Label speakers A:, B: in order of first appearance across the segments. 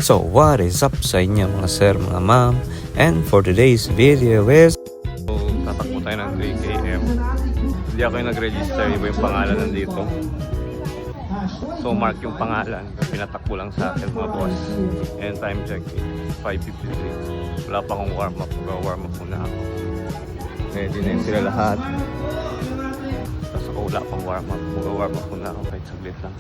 A: So what is up sa inyo mga sir, mga ma'am? And for today's video is tatakbo tayo ng 3 km. Hindi ako yung nag-register, iba yung pangalan nandito. So mark yung pangalan, pinatakbo lang sa akin mga boss. And time check 5:53. Wala pa akong warm up, warm up muna ako. Ready na yun sila lahat. Tapos ako wala pang warm up, warm up muna ako kahit saglit lang.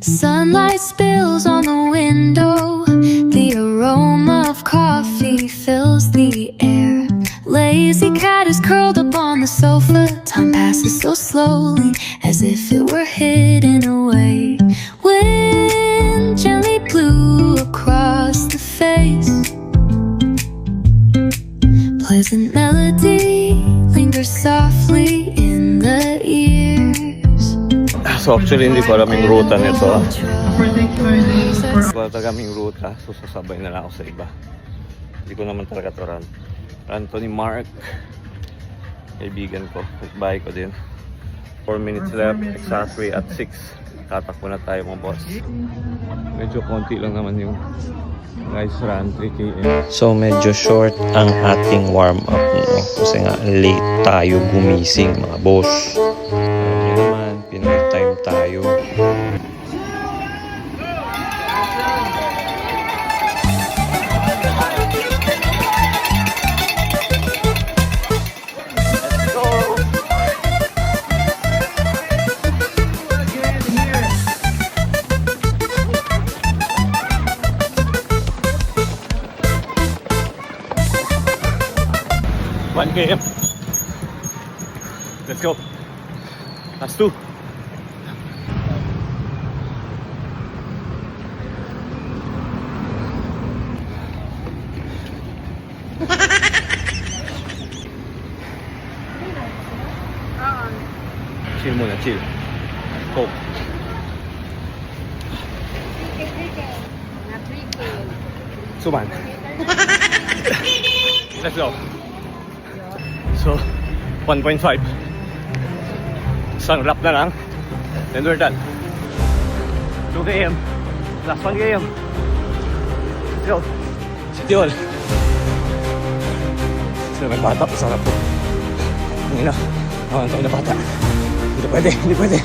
B: Sunlight spills on the window. The aroma of coffee fills the air. Lazy cat is curled up on the sofa. Time passes so slowly, as if it were hidden away. Wind gently blew across the face. Pleasant melody lingers softly in the ears.
A: So actually hindi ko alam yung ruta nito. Wala talaga yung ruta, so sasabay na lang ako sa iba. Hindi ko naman talaga ito run. Anthony Mark, kaibigan ko, bahay ko din. 4 minutes left, exactly at 6. Tatakbo na tayo mga boss. Medyo konti lang naman yung guys run, 3 km. So medyo short ang ating warm up, no? Kasi nga late tayo gumising mga boss. Alam niyo naman, Pinoy time tayo. One km. Let's go. That's 2. Chill muna, chill. Go. Suman. Let's go. So, 1.5. Isang lap na lang. Then we're done. 2 km. Last 1 km. Let's go. City Hall. Sila may bata. Sarap po. Hindi na. Ang tayo na bata. Hindi pwede. Hindi pwede.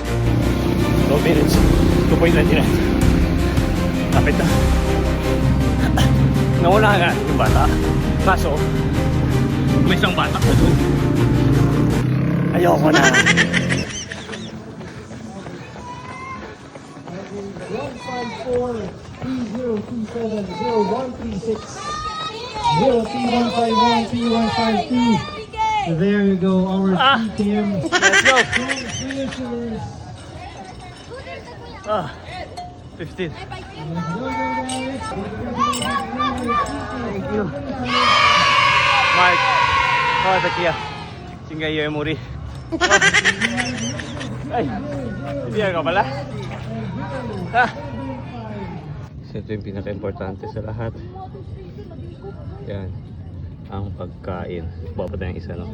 A: 2 minutes. 2.29. Lapit na. Nawala nga yung bata. Kaso, may isang bata ko doon. Ayoko na.
C: 154-30270-136-03-151-3152. So there you go, our team.
A: Let's go. 15. Thank you. Mark. Oh, takiya. Singayo yung muri. Ay, hindi ka pala. Ha? So ito yung pinaka-importante sa lahat. Yan. Ang pagkain. Bababa tayong isa, no?